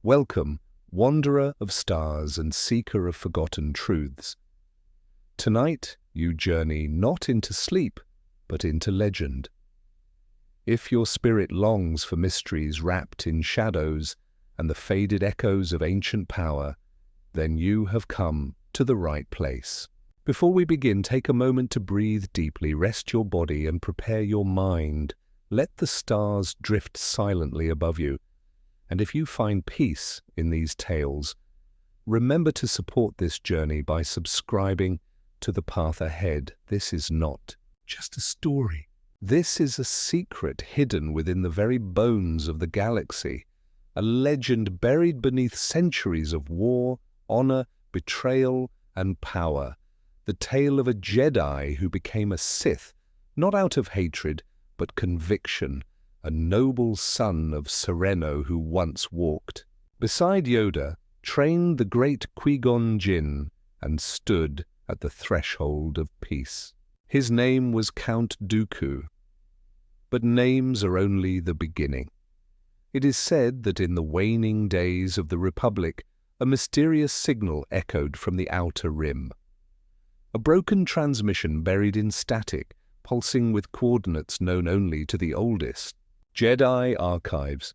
Welcome, wanderer of stars and seeker of forgotten truths. Tonight you journey not into sleep, but into legend. If your spirit longs for mysteries wrapped in shadows and the faded echoes of ancient power, then you have come to the right place. Before we begin, take a moment to breathe deeply, rest your body and prepare your mind. Let the stars drift silently above you. And if you find peace in these tales, remember to support this journey by subscribing to The Path Ahead. This is not just a story. This is a secret hidden within the very bones of the galaxy, a legend buried beneath centuries of war, honor, betrayal, and power. The tale of a Jedi who became a Sith, not out of hatred, but conviction, a noble son of Sereno who once walked beside Yoda, trained the great Qui-Gon Jinn, and stood at the threshold of peace. His name was Count Dooku. But names are only the beginning. It is said that in the waning days of the Republic, a mysterious signal echoed from the Outer Rim. A broken transmission buried in static, pulsing with coordinates known only to the oldest Jedi archives.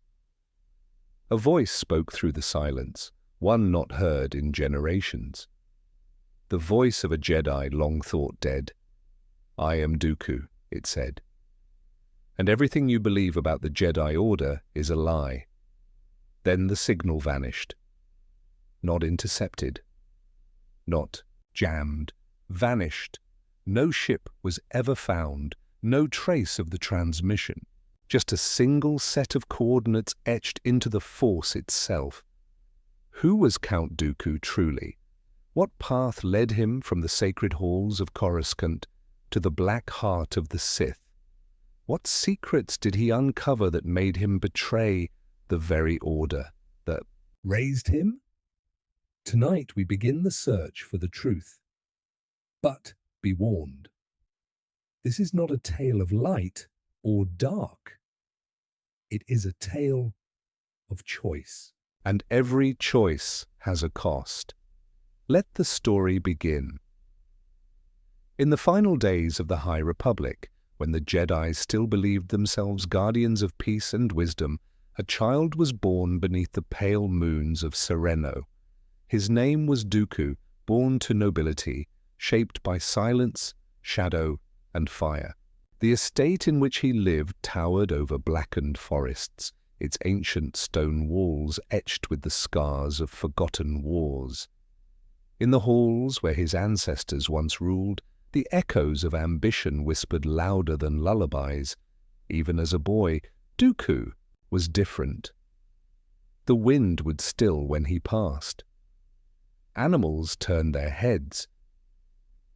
A voice spoke through the silence, one not heard in generations. The voice of a Jedi long thought dead. "I am Dooku," it said. "And everything you believe about the Jedi Order is a lie." Then the signal vanished. Not intercepted. Not jammed. Vanished. No ship was ever found, no trace of the transmission. Just a single set of coordinates etched into the Force itself. Who was Count Dooku truly? What path led him from the sacred halls of Coruscant to the black heart of the Sith? What secrets did he uncover that made him betray the very order that raised him? Tonight we begin the search for the truth. But be warned, this is not a tale of light or dark. It is a tale of choice. And every choice has a cost. Let the story begin. In the final days of the High Republic, when the Jedi still believed themselves guardians of peace and wisdom, a child was born beneath the pale moons of Sereno. His name was Dooku, born to nobility, shaped by silence, shadow, and fire. The estate in which he lived towered over blackened forests, its ancient stone walls etched with the scars of forgotten wars. In the halls where his ancestors once ruled, the echoes of ambition whispered louder than lullabies. Even as a boy, Dooku was different. The wind would still when he passed. Animals turned their heads.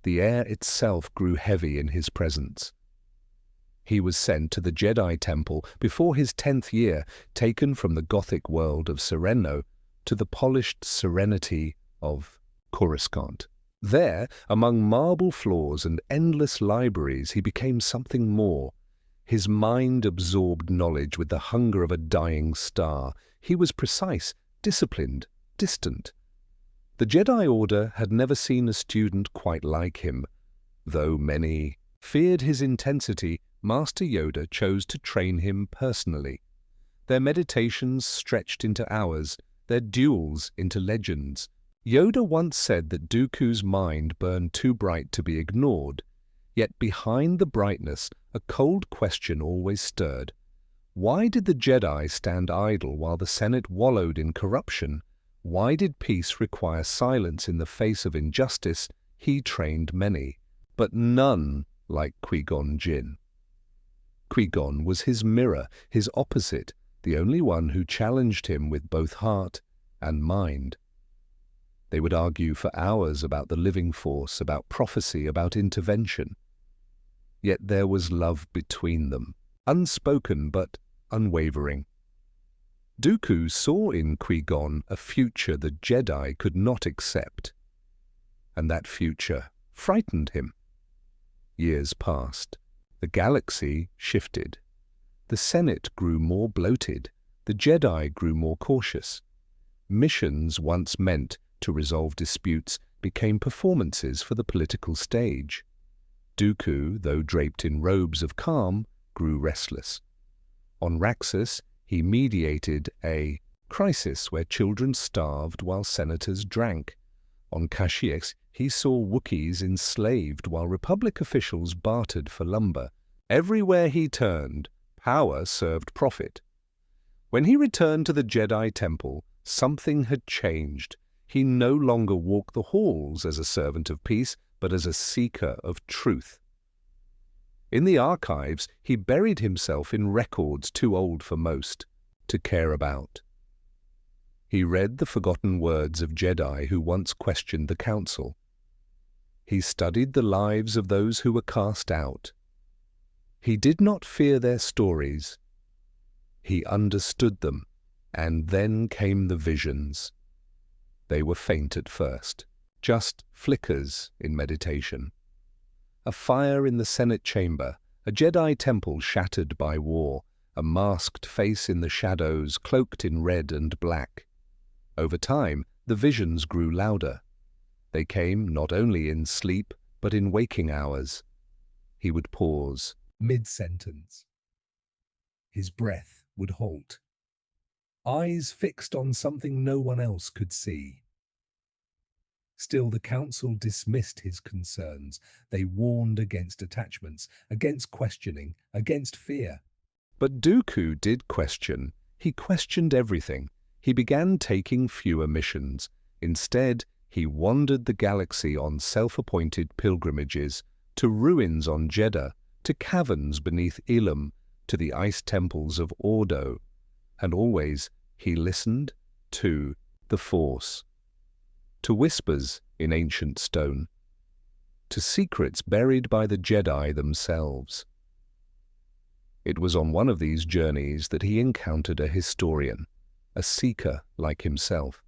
The air itself grew heavy in his presence. He was sent to the Jedi Temple before his 10th year, taken from the Gothic world of Sereno to the polished serenity of Coruscant. There, among marble floors and endless libraries, he became something more. His mind absorbed knowledge with the hunger of a dying star. He was precise, disciplined, distant. The Jedi Order had never seen a student quite like him. Though many feared his intensity, Master Yoda chose to train him personally. Their meditations stretched into hours, their duels into legends. Yoda once said that Dooku's mind burned too bright to be ignored, yet behind the brightness a cold question always stirred. Why did the Jedi stand idle while the Senate wallowed in corruption? Why did peace require silence in the face of injustice? He trained many, but none like Qui-Gon Jinn. Qui-Gon was his mirror, his opposite, the only one who challenged him with both heart and mind. They would argue for hours about the living force, about prophecy, about intervention. Yet there was love between them, unspoken but unwavering. Dooku saw in Qui-Gon a future the Jedi could not accept, and that future frightened him. Years passed. The galaxy shifted. The Senate grew more bloated. The Jedi grew more cautious. Missions once meant to resolve disputes became performances for the political stage. Dooku, though draped in robes of calm, grew restless. On Raxus, he mediated a crisis where children starved while senators drank. On Kashyyyk, he saw Wookiees enslaved while Republic officials bartered for lumber. Everywhere he turned, power served profit. When he returned to the Jedi Temple, something had changed. He no longer walked the halls as a servant of peace, but as a seeker of truth. In the archives, he buried himself in records too old for most to care about. He read the forgotten words of Jedi who once questioned the Council. He studied the lives of those who were cast out. He did not fear their stories. He understood them, and then came the visions. They were faint at first, just flickers in meditation. A fire in the Senate chamber, a Jedi temple shattered by war, a masked face in the shadows cloaked in red and black. Over time, the visions grew louder. They came not only in sleep, but in waking hours. He would pause, mid-sentence. His breath would halt. Eyes fixed on something no one else could see. Still, the Council dismissed his concerns. They warned against attachments, against questioning, against fear. But Dooku did question. He questioned everything. He began taking fewer missions. Instead, he wandered the galaxy on self-appointed pilgrimages, to ruins on Jeddah, to caverns beneath Elam, to the ice temples of Ordo. And always he listened to the Force, to whispers in ancient stone, to secrets buried by the Jedi themselves. It was on one of these journeys that he encountered a historian, a seeker like himself.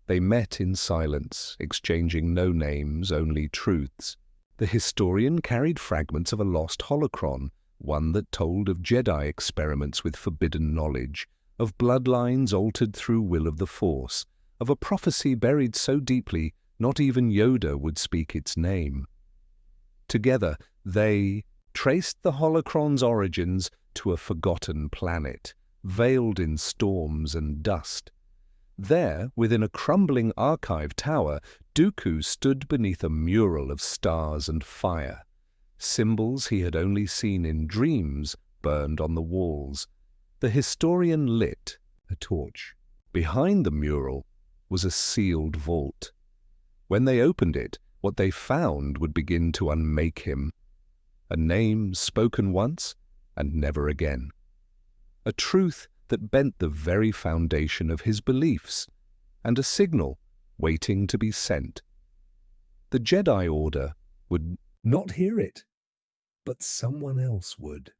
They met in silence, exchanging no names, only truths. The historian carried fragments of a lost holocron, one that told of Jedi experiments with forbidden knowledge, of bloodlines altered through will of the Force, of a prophecy buried so deeply not even Yoda would speak its name. Together, they traced the holocron's origins to a forgotten planet, veiled in storms and dust. There, within a crumbling archive tower, Dooku stood beneath a mural of stars and fire. Symbols he had only seen in dreams burned on the walls. The historian lit a torch. Behind the mural was a sealed vault. When they opened it, what they found would begin to unmake him. A name spoken once and never again. A truth that bent the very foundation of his beliefs, and a signal waiting to be sent. The Jedi Order would not hear it, but someone else would.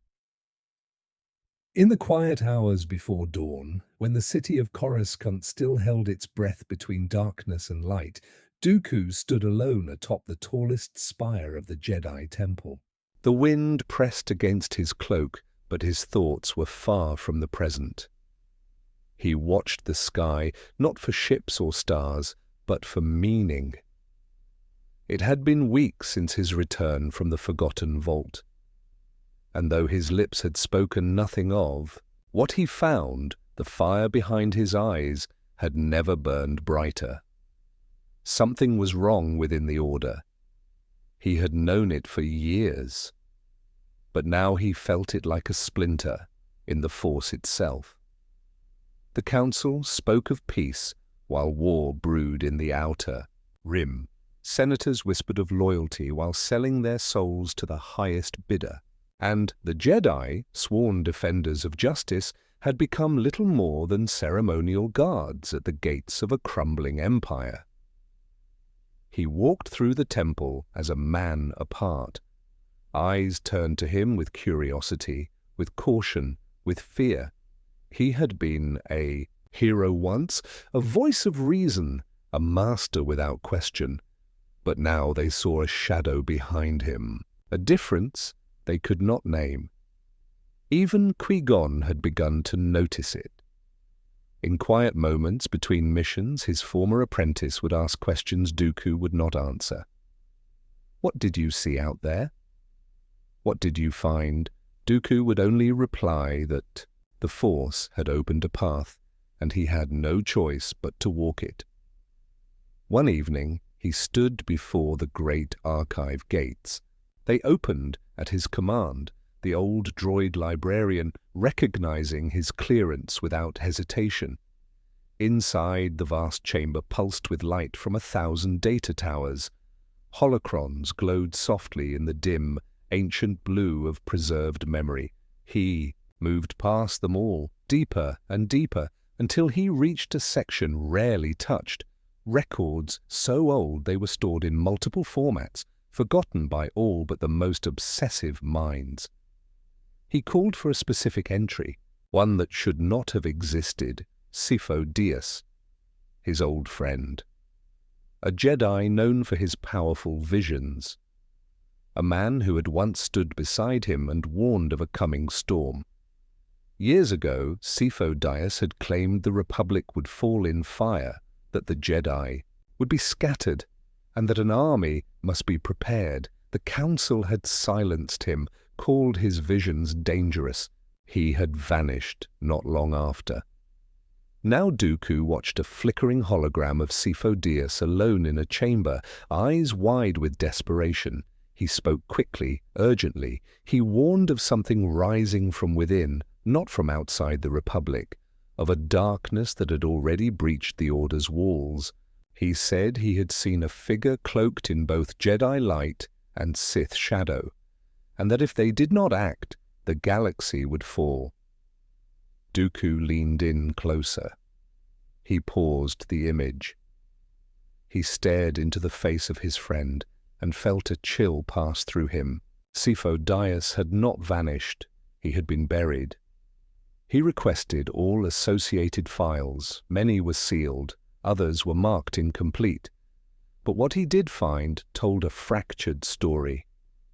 In the quiet hours before dawn, when the city of Coruscant still held its breath between darkness and light, Dooku stood alone atop the tallest spire of the Jedi Temple. The wind pressed against his cloak, but his thoughts were far from the present. He watched the sky, not for ships or stars, but for meaning. It had been weeks since his return from the forgotten vault, and though his lips had spoken nothing of what he found, the fire behind his eyes had never burned brighter. Something was wrong within the Order. He had known it for years, but now he felt it like a splinter in the Force itself. The Council spoke of peace while war brewed in the outer rim. Senators whispered of loyalty while selling their souls to the highest bidder. And the Jedi, sworn defenders of justice, had become little more than ceremonial guards at the gates of a crumbling empire. He walked through the temple as a man apart. Eyes turned to him with curiosity, with caution, with fear. He had been a hero once, a voice of reason, a master without question. But now they saw a shadow behind him, a difference they could not name. Even Qui-Gon had begun to notice it. In quiet moments between missions, his former apprentice would ask questions Dooku would not answer. "What did you see out there? What did you find?" Dooku would only reply that the Force had opened a path, and he had no choice but to walk it. One evening, he stood before the great archive gates. They opened at his command, the old droid librarian recognizing his clearance without hesitation. Inside, the vast chamber pulsed with light from 1,000 data towers. Holocrons glowed softly in the dim, ancient blue of preserved memory. He moved past them all, deeper and deeper, until he reached a section rarely touched, records so old they were stored in multiple formats, forgotten by all but the most obsessive minds. He called for a specific entry, one that should not have existed: Sifo Dyas, his old friend. A Jedi known for his powerful visions. A man who had once stood beside him and warned of a coming storm. Years ago, Sifo Dyas had claimed the Republic would fall in fire, that the Jedi would be scattered, and that an army must be prepared. The Council had silenced him, called his visions dangerous. He had vanished not long after. Now Dooku watched a flickering hologram of Sifo Dyas alone in a chamber, eyes wide with desperation. He spoke quickly, urgently. He warned of something rising from within, not from outside the Republic, of a darkness that had already breached the Order's walls. He said he had seen a figure cloaked in both Jedi light and Sith shadow, and that if they did not act, the galaxy would fall. Dooku leaned in closer. He paused the image. He stared into the face of his friend and felt a chill pass through him. Sifo Dyas had not vanished. He had been buried. He requested all associated files. Many were sealed, others were marked incomplete. But what he did find told a fractured story.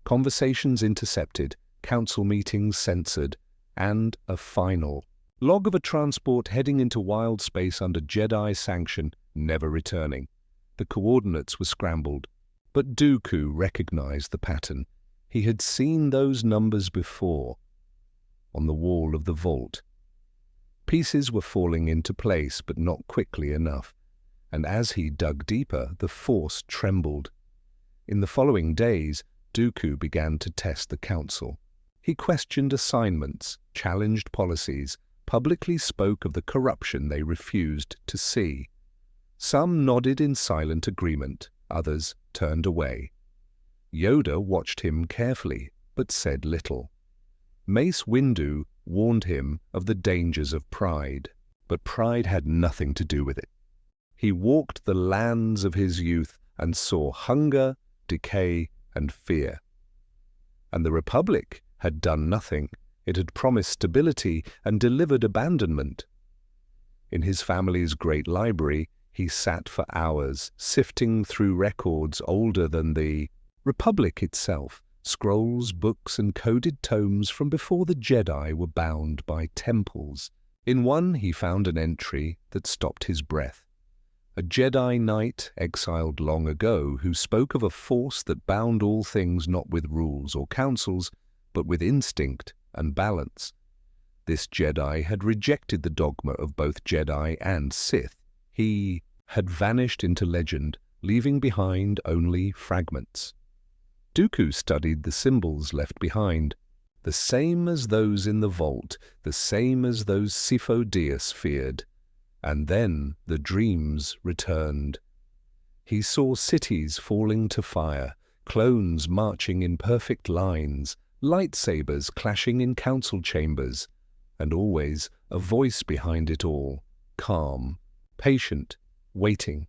Conversations intercepted, council meetings censored, and a final log of a transport heading into wild space under Jedi sanction, never returning. The coordinates were scrambled, but Dooku recognized the pattern. He had seen those numbers before, on the wall of the vault. Pieces were falling into place, but not quickly enough, and as he dug deeper, the Force trembled. In the following days, Dooku began to test the Council. He questioned assignments, challenged policies, publicly spoke of the corruption they refused to see. Some nodded in silent agreement, others turned away. Yoda watched him carefully, but said little. Mace Windu warned him of the dangers of pride, but pride had nothing to do with it. He walked the lands of his youth and saw hunger, decay, and fear. And the Republic had done nothing. It had promised stability and delivered abandonment. In his family's great library, he sat for hours, sifting through records older than the Republic itself, scrolls, books, and coded tomes from before the Jedi were bound by temples. In one he found an entry that stopped his breath. A Jedi Knight exiled long ago who spoke of a force that bound all things not with rules or councils, but with instinct and balance. This Jedi had rejected the dogma of both Jedi and Sith. He had vanished into legend, leaving behind only fragments. Dooku studied the symbols left behind, the same as those in the vault, the same as those Sifo Dyas feared. And then the dreams returned. He saw cities falling to fire, clones marching in perfect lines, lightsabers clashing in council chambers, and always a voice behind it all, calm, patient, waiting.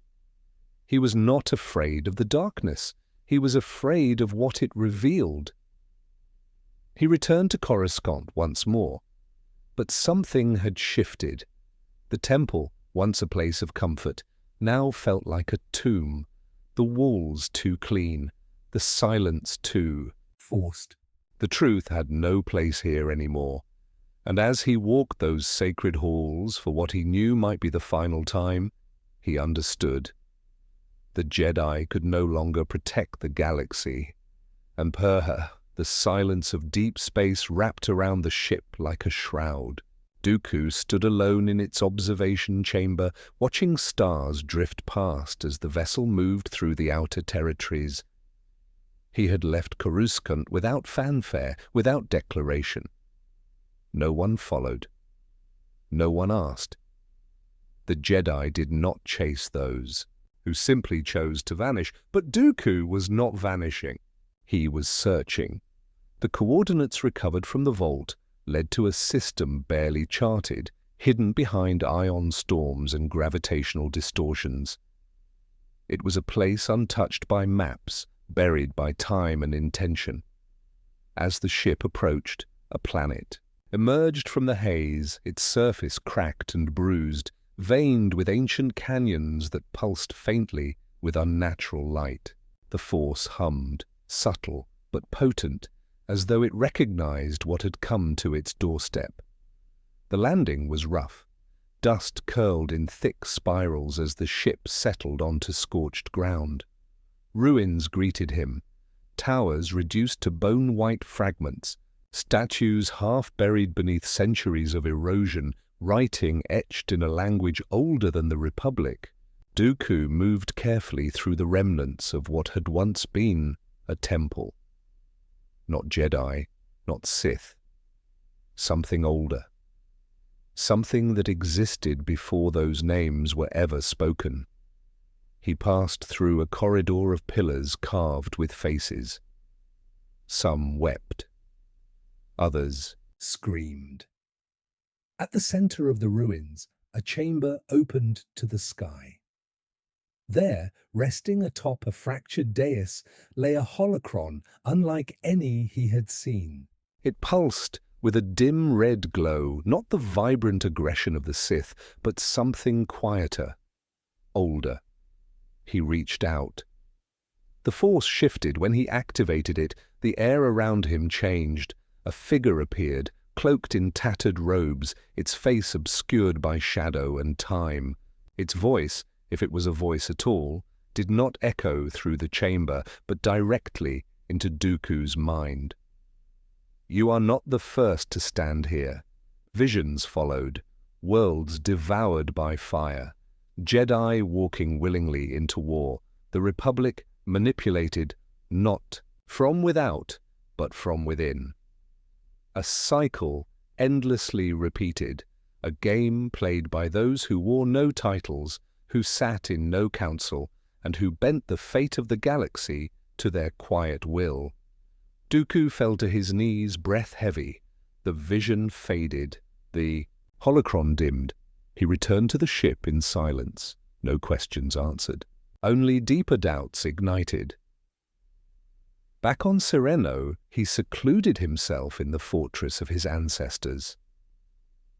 He was not afraid of the darkness. He was afraid of what it revealed. He returned to Coruscant once more, but something had shifted. The temple, once a place of comfort, now felt like a tomb, the walls too clean, the silence too forced. The truth had no place here anymore. And as he walked those sacred halls for what he knew might be the final time, he understood. The Jedi could no longer protect the galaxy, and the silence of deep space wrapped around the ship like a shroud. Dooku stood alone in its observation chamber, watching stars drift past as the vessel moved through the outer territories. He had left Coruscant without fanfare, without declaration. No one followed. No one asked. The Jedi did not chase those who simply chose to vanish, but Dooku was not vanishing. He was searching. The coordinates recovered from the vault led to a system barely charted, hidden behind ion storms and gravitational distortions. It was a place untouched by maps, buried by time and intention. As the ship approached, a planet emerged from the haze, its surface cracked and bruised, veined with ancient canyons that pulsed faintly with unnatural light. The Force hummed, subtle but potent, as though it recognized what had come to its doorstep. The landing was rough. Dust curled in thick spirals as the ship settled onto scorched ground. Ruins greeted him, towers reduced to bone-white fragments, statues half buried beneath centuries of erosion, writing etched in a language older than the Republic. Dooku moved carefully through the remnants of what had once been a temple. Not Jedi, not Sith. Something older. Something that existed before those names were ever spoken. He passed through a corridor of pillars carved with faces. Some wept. Others screamed. At the center of the ruins, a chamber opened to the sky. There, resting atop a fractured dais, lay a holocron unlike any he had seen. It pulsed with a dim red glow, not the vibrant aggression of the Sith, but something quieter, older. He reached out. The Force shifted when he activated it. The air around him changed. A figure appeared, cloaked in tattered robes, its face obscured by shadow and time. Its voice, if it was a voice at all, did not echo through the chamber, but directly into Dooku's mind. You are not the first to stand here. Visions followed, worlds devoured by fire, Jedi walking willingly into war, the Republic manipulated not from without, but from within. A cycle endlessly repeated, a game played by those who wore no titles, who sat in no council, and who bent the fate of the galaxy to their quiet will. Dooku fell to his knees, breath heavy. The vision faded. The holocron dimmed. He returned to the ship in silence. No questions answered. Only deeper doubts ignited. Back on Sereno, he secluded himself in the fortress of his ancestors.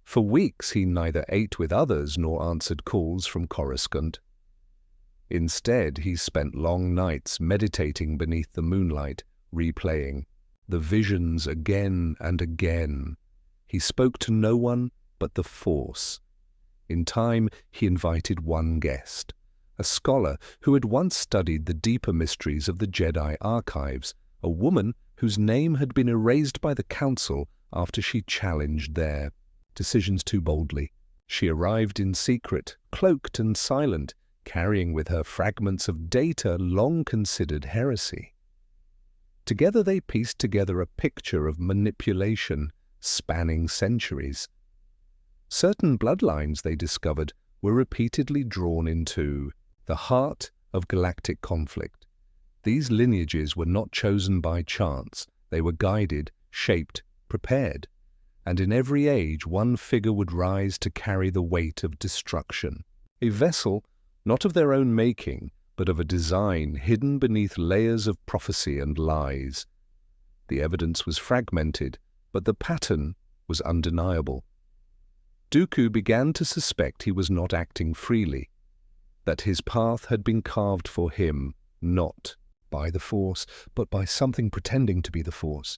For weeks he neither ate with others nor answered calls from Coruscant. Instead, he spent long nights meditating beneath the moonlight, replaying the visions again and again. He spoke to no one but the Force. In time, he invited one guest, a scholar who had once studied the deeper mysteries of the Jedi archives, a woman whose name had been erased by the Council after she challenged their decisions too boldly. She arrived in secret, cloaked and silent, carrying with her fragments of data long considered heresy. Together they pieced together a picture of manipulation spanning centuries. Certain bloodlines, they discovered, were repeatedly drawn into the heart of galactic conflict. These lineages were not chosen by chance. They were guided, shaped, prepared. And in every age one figure would rise to carry the weight of destruction. A vessel, not of their own making, but of a design hidden beneath layers of prophecy and lies. The evidence was fragmented, but the pattern was undeniable. Dooku began to suspect he was not acting freely, that his path had been carved for him, not by the Force, but by something pretending to be the Force.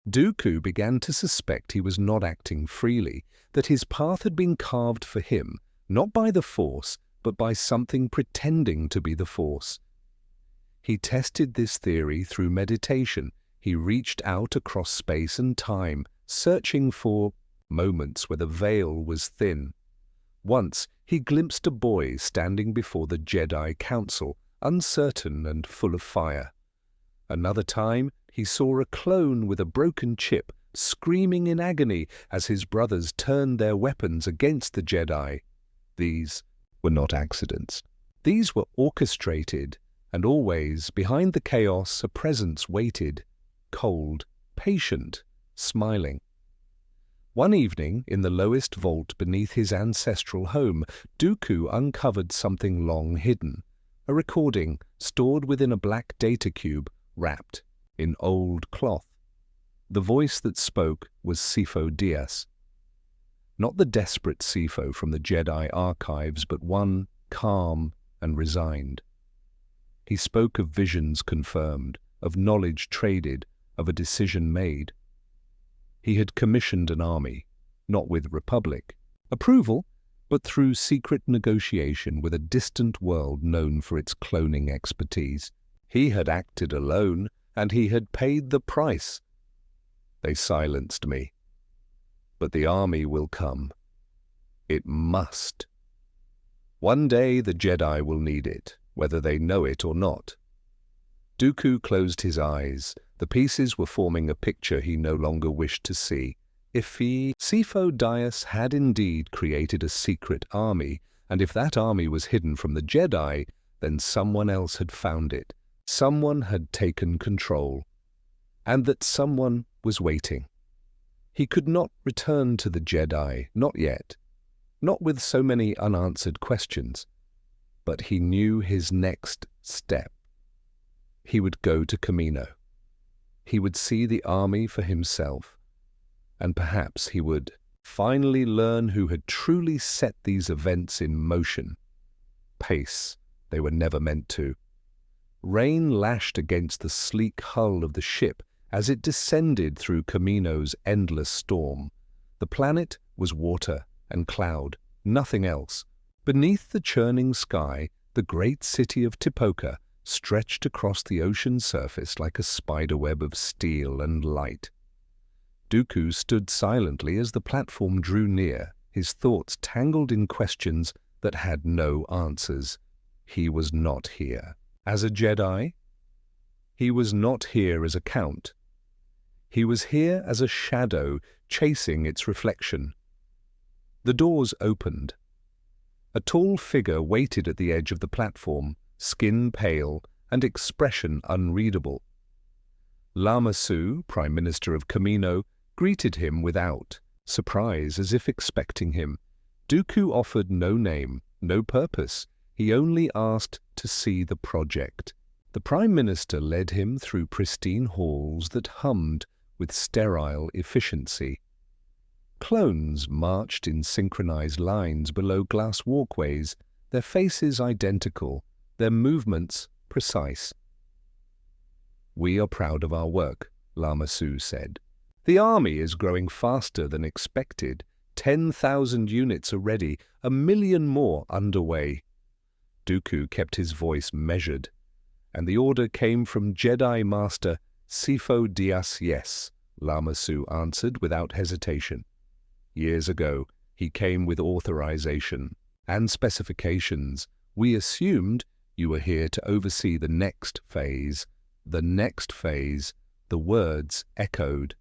Dooku began to suspect he was not acting freely, that his path had been carved for him, not by the Force, but by something pretending to be the Force. He tested this theory through meditation. He reached out across space and time, searching for moments where the veil was thin. Once, he glimpsed a boy standing before the Jedi Council, uncertain and full of fire. Another time, he saw a clone with a broken chip, screaming in agony as his brothers turned their weapons against the Jedi. These were not accidents. These were orchestrated, and always, behind the chaos, a presence waited, cold, patient, smiling. One evening, in the lowest vault beneath his ancestral home, Dooku uncovered something long hidden, a recording stored within a black data cube wrapped in old cloth. The voice that spoke was Sifo Dyas. Not the desperate Sifo from the Jedi archives, but one calm and resigned. He spoke of visions confirmed, of knowledge traded, of a decision made. He had commissioned an army, not with Republic approval, but through secret negotiation with a distant world known for its cloning expertise. He had acted alone, and he had paid the price. They silenced me. But the army will come. It must. One day the Jedi will need it, whether they know it or not. Dooku closed his eyes. The pieces were forming a picture he no longer wished to see. If Sifo Dyas had indeed created a secret army, and if that army was hidden from the Jedi, then someone else had found it. Someone had taken control. And that someone was waiting. He could not return to the Jedi, not yet. Not with so many unanswered questions. But he knew his next step. He would go to Kamino. He would see the army for himself. And perhaps he would finally learn who had truly set these events in motion. Pace they were never meant to. Rain lashed against the sleek hull of the ship as it descended through Kamino's endless storm. The planet was water and cloud, nothing else. Beneath the churning sky, the great city of Tipoca stretched across the ocean surface like a spiderweb of steel and light. Dooku stood silently as the platform drew near, his thoughts tangled in questions that had no answers. He was not here as a Jedi. He was not here as a Count. He was here as a shadow chasing its reflection. The doors opened. A tall figure waited at the edge of the platform, skin pale and expression unreadable. Lama Su, Prime Minister of Kamino, greeted him without surprise, as if expecting him. Dooku offered no name, no purpose. He only asked to see the project. The Prime Minister led him through pristine halls that hummed with sterile efficiency. Clones marched in synchronized lines below glass walkways, their faces identical, their movements precise. "We are proud of our work," Lama Su said. "The army is growing faster than expected. 10,000 units are ready, 1,000,000 more underway." Dooku kept his voice measured, and the order came from Jedi Master Sifo Dyas. "Yes," Lama Su answered without hesitation. "Years ago, he came with authorization and specifications. We assumed you were here to oversee the next phase." The next phase, the words echoed.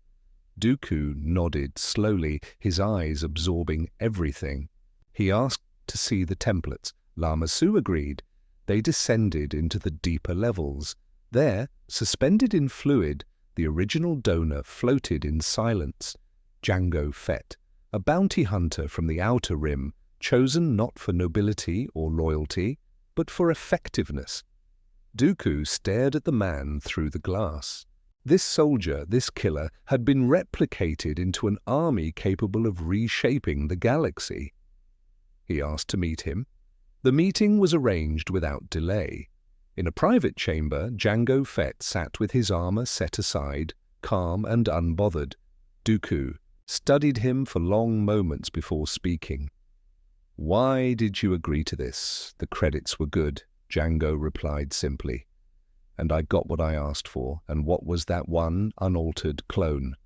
Dooku nodded slowly, his eyes absorbing everything. He asked to see the templates. Lama Su agreed. They descended into the deeper levels. There, suspended in fluid, the original donor floated in silence. Jango Fett, a bounty hunter from the Outer Rim, chosen not for nobility or loyalty, but for effectiveness. Dooku stared at the man through the glass. This soldier, this killer, had been replicated into an army capable of reshaping the galaxy. He asked to meet him. The meeting was arranged without delay. In a private chamber, Jango Fett sat with his armor set aside, calm and unbothered. Dooku studied him for long moments before speaking. "Why did you agree to this? The credits were good," Jango replied simply. "And I got what I asked for, and what was that one unaltered clone?"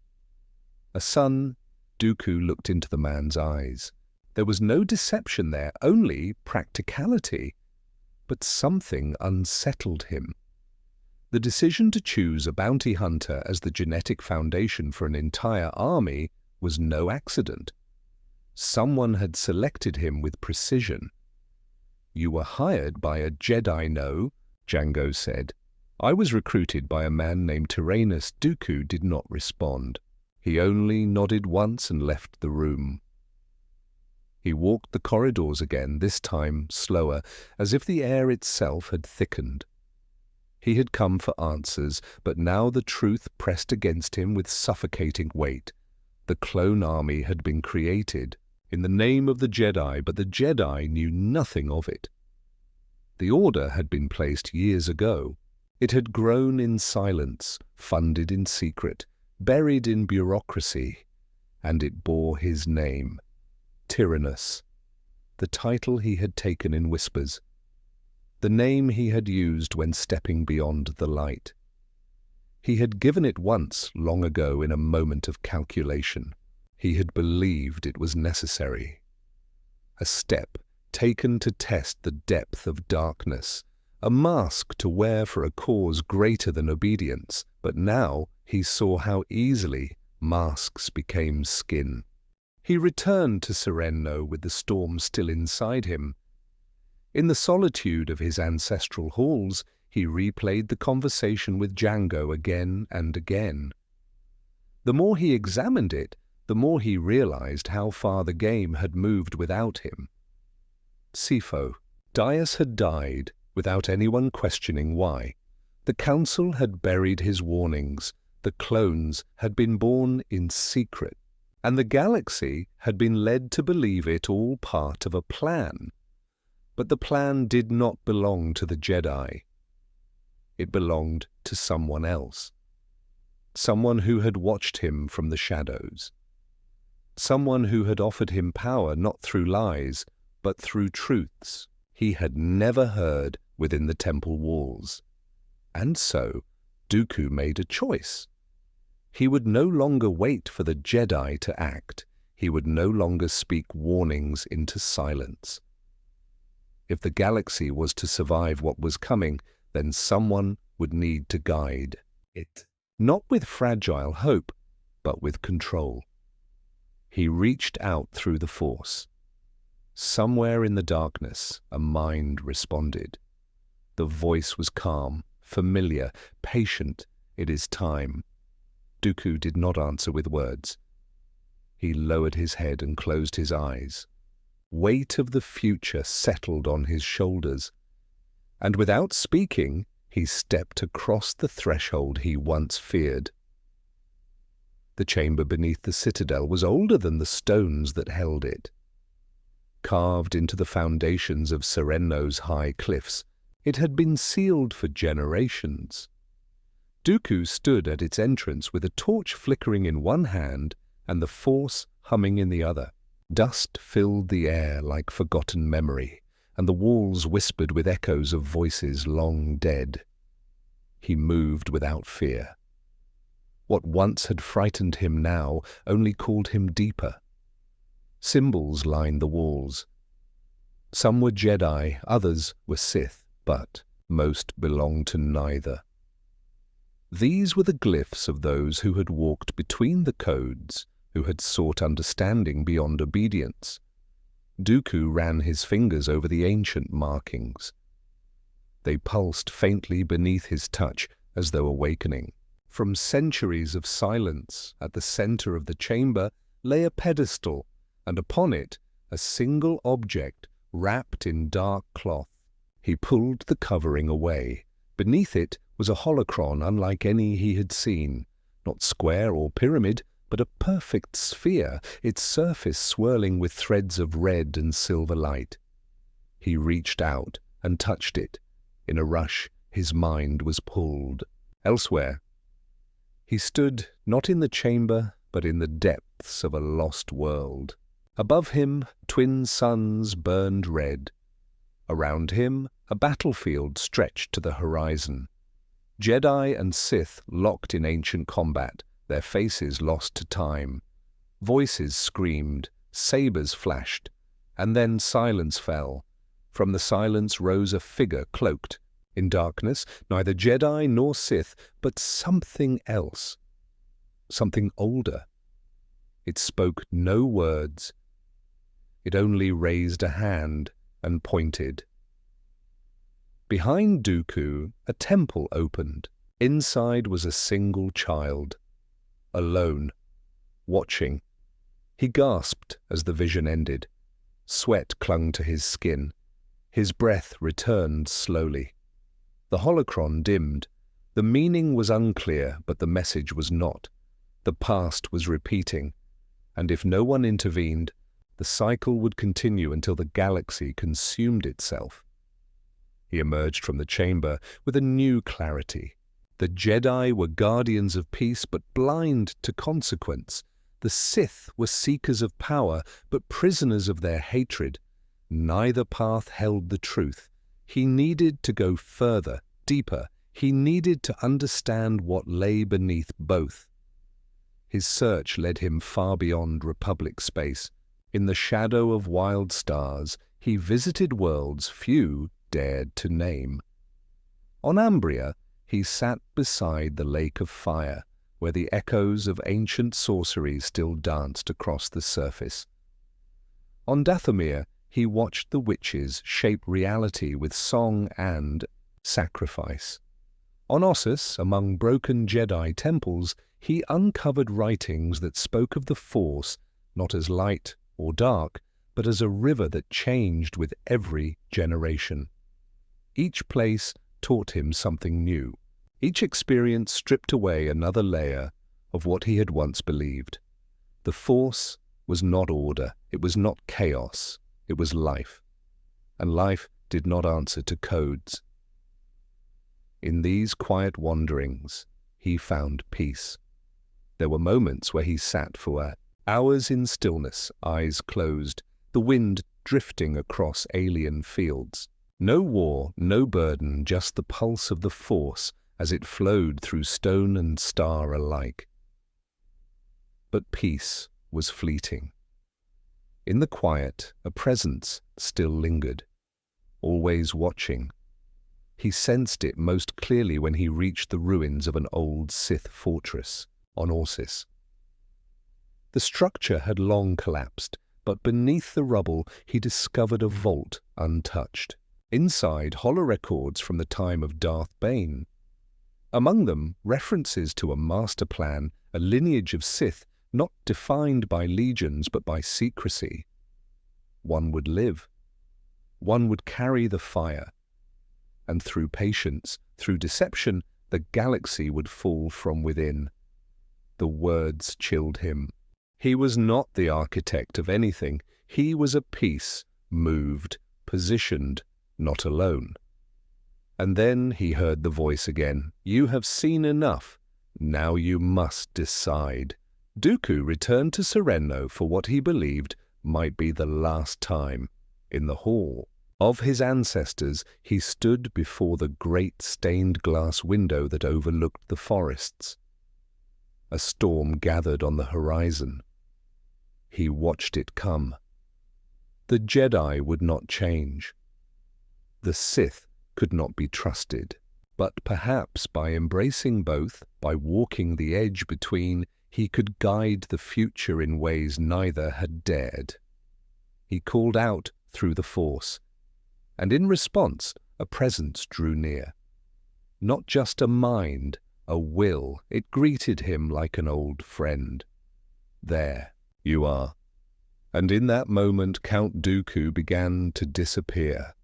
"A son." Dooku looked into the man's eyes. There was no deception there, only practicality. But something unsettled him. The decision to choose a bounty hunter as the genetic foundation for an entire army was no accident. Someone had selected him with precision. "You were hired by a Jedi, no?" Jango said. "I was recruited by a man named Tyrannus." Dooku did not respond. He only nodded once and left the room. He walked the corridors again, this time slower, as if the air itself had thickened. He had come for answers, but now the truth pressed against him with suffocating weight. The clone army had been created in the name of the Jedi, but the Jedi knew nothing of it. The order had been placed years ago. It had grown in silence, funded in secret, buried in bureaucracy, and it bore his name. Tyrannus, the title he had taken in whispers, the name he had used when stepping beyond the light. He had given it once, long ago, in a moment of calculation. He had believed it was necessary. A step taken to test the depth of darkness, a mask to wear for a cause greater than obedience, but now he saw how easily masks became skin. He returned to Serenno with the storm still inside him. In the solitude of his ancestral halls, he replayed the conversation with Jango again and again. The more he examined it, the more he realized how far the game had moved without him. Sifo. Dias had died without anyone questioning why. The Council had buried his warnings. The clones had been born in secret. And the galaxy had been led to believe it all part of a plan. But the plan did not belong to the Jedi. It belonged to someone else. Someone who had watched him from the shadows. Someone who had offered him power not through lies, but through truths he had never heard within the temple walls. And so Dooku made a choice. He would no longer wait for the Jedi to act. He would no longer speak warnings into silence. If the galaxy was to survive what was coming, then someone would need to guide it. Not with fragile hope, but with control. He reached out through the Force. Somewhere in the darkness, a mind responded. The voice was calm, familiar, patient. "It is time." Dooku did not answer with words. He lowered his head and closed his eyes. Weight of the future settled on his shoulders, and without speaking, he stepped across the threshold he once feared. The chamber beneath the citadel was older than the stones that held it. Carved into the foundations of Serenno's high cliffs, it had been sealed for generations. Dooku stood at its entrance with a torch flickering in one hand and the Force humming in the other. Dust filled the air like forgotten memory, and the walls whispered with echoes of voices long dead. He moved without fear. What once had frightened him now only called him deeper. Symbols lined the walls. Some were Jedi, others were Sith, but most belonged to neither. These were the glyphs of those who had walked between the codes, who had sought understanding beyond obedience. Dooku ran his fingers over the ancient markings. They pulsed faintly beneath his touch as though awakening. From centuries of silence, at the center of the chamber lay a pedestal, and upon it a single object wrapped in dark cloth. He pulled the covering away. Beneath it was a holocron unlike any he had seen, not square or pyramid, but a perfect sphere, its surface swirling with threads of red and silver light. He reached out and touched it. In a rush, his mind was pulled elsewhere. He stood not in the chamber, but in the depths of a lost world. Above him, twin suns burned red. Around him, a battlefield stretched to the horizon. Jedi and Sith locked in ancient combat, their faces lost to time. Voices screamed, sabers flashed, and then silence fell. From the silence rose a figure cloaked. In darkness, neither Jedi nor Sith, but something else. Something older. It spoke no words. It only raised a hand and pointed. Behind Dooku, a temple opened. Inside was a single child, alone, watching. He gasped as the vision ended. Sweat clung to his skin. His breath returned slowly. The holocron dimmed. The meaning was unclear, but the message was not. The past was repeating, and if no one intervened, the cycle would continue until the galaxy consumed itself. He emerged from the chamber with a new clarity. The Jedi were guardians of peace, but blind to consequence. The Sith were seekers of power, but prisoners of their hatred. Neither path held the truth. He needed to go further, deeper. He needed to understand what lay beneath both. His search led him far beyond Republic space. In the shadow of wild stars, he visited worlds few dared to name. On Ambria, he sat beside the lake of fire, where the echoes of ancient sorcery still danced across the surface. On Dathomir, he watched the witches shape reality with song and sacrifice. On Ossus, among broken Jedi temples, he uncovered writings that spoke of the Force not as light or dark, but as a river that changed with every generation. Each place taught him something new. Each experience stripped away another layer of what he had once believed. The Force was not order, it was not chaos, it was life. And life did not answer to codes. In these quiet wanderings, he found peace. There were moments where he sat for hours in stillness, eyes closed, the wind drifting across alien fields. No war, no burden, just the pulse of the Force as it flowed through stone and star alike. But peace was fleeting. In the quiet, a presence still lingered, always watching. He sensed it most clearly when he reached the ruins of an old Sith fortress on Ossus. The structure had long collapsed, but beneath the rubble he discovered a vault untouched. Inside, holorecords from the time of Darth Bane. Among them, references to a master plan, a lineage of Sith not defined by legions but by secrecy. One would live. One would carry the fire. And through patience, through deception, the galaxy would fall from within. The words chilled him. He was not the architect of anything. He was a piece, moved, positioned, not alone. And then he heard the voice again. "You have seen enough. Now you must decide." Dooku returned to Serenno for what he believed might be the last time. In the hall of his ancestors, he stood before the great stained glass window that overlooked the forests. A storm gathered on the horizon. He watched it come. The Jedi would not change. The Sith could not be trusted. But perhaps by embracing both, by walking the edge between, he could guide the future in ways neither had dared. He called out through the Force, and in response, a presence drew near. Not just a mind, a will. It greeted him like an old friend. "There you are." And in that moment, Count Dooku began to disappear.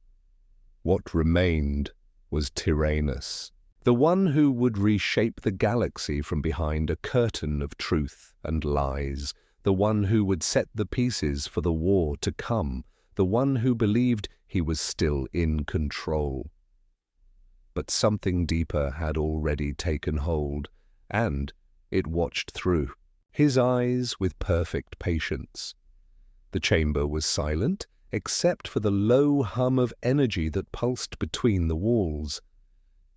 What remained was Tyrannus, the one who would reshape the galaxy from behind a curtain of truth and lies, the one who would set the pieces for the war to come, the one who believed he was still in control. But something deeper had already taken hold, and It watched through, his eyes with perfect patience. The chamber was silent, except for the low hum of energy that pulsed between the walls.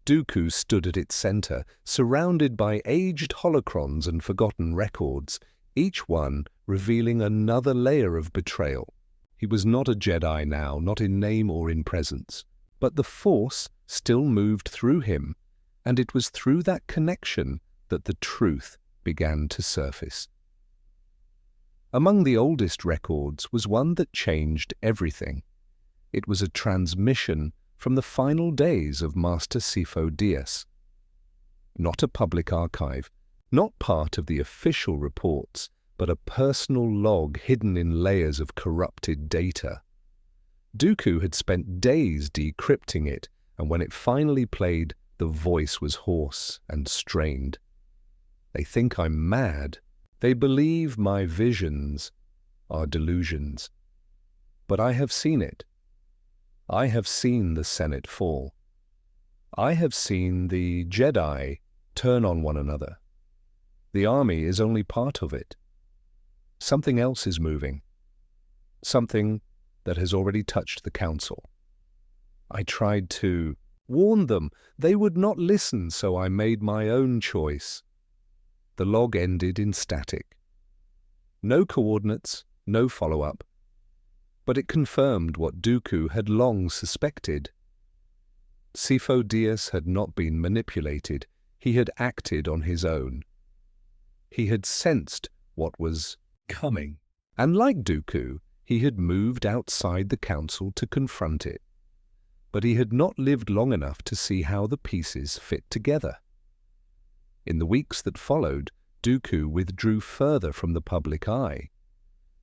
Dooku stood at its center, surrounded by aged holocrons and forgotten records, each one revealing another layer of betrayal. He was not a Jedi now, not in name or in presence, but the Force still moved through him, and it was through that connection that the truth began to surface. Among the oldest records was one that changed everything. It was a transmission from the final days of Master Sifo Dyas. Not a public archive, not part of the official reports, but a personal log hidden in layers of corrupted data. Dooku had spent days decrypting it, and when it finally played, the voice was hoarse and strained. They think I'm mad. They believe my visions are delusions. But I have seen it. I have seen the Senate fall. I have seen the Jedi turn on one another. The army is only part of it. Something else is moving. Something that has already touched the council. I tried to warn them. They would not listen, so I made my own choice. The log ended in static. No coordinates, no follow-up. But it confirmed what Dooku had long suspected. Sifo Dyas had not been manipulated. He had acted on his own. He had sensed what was coming. And like Dooku, he had moved outside the council to confront it. But he had not lived long enough to see how the pieces fit together. In the weeks that followed, Dooku withdrew further from the public eye.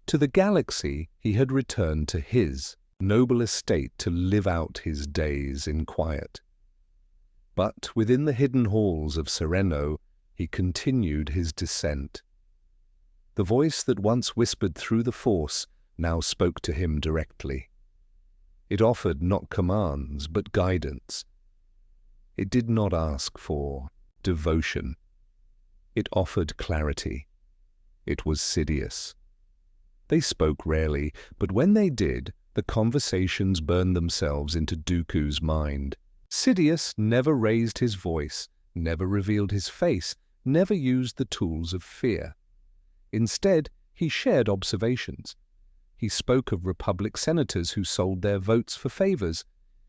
To the galaxy he had returned to his noble estate to live out his days in quiet. But within the hidden halls of Sereno he continued his descent. The voice that once whispered through the Force now spoke to him directly. It offered not commands, but guidance. It did not ask for devotion. It offered clarity. It was Sidious. They spoke rarely, but when they did, the conversations burned themselves into Dooku's mind. Sidious never raised his voice, never revealed his face, never used the tools of fear. Instead, he shared observations. He spoke of Republic senators who sold their votes for favors.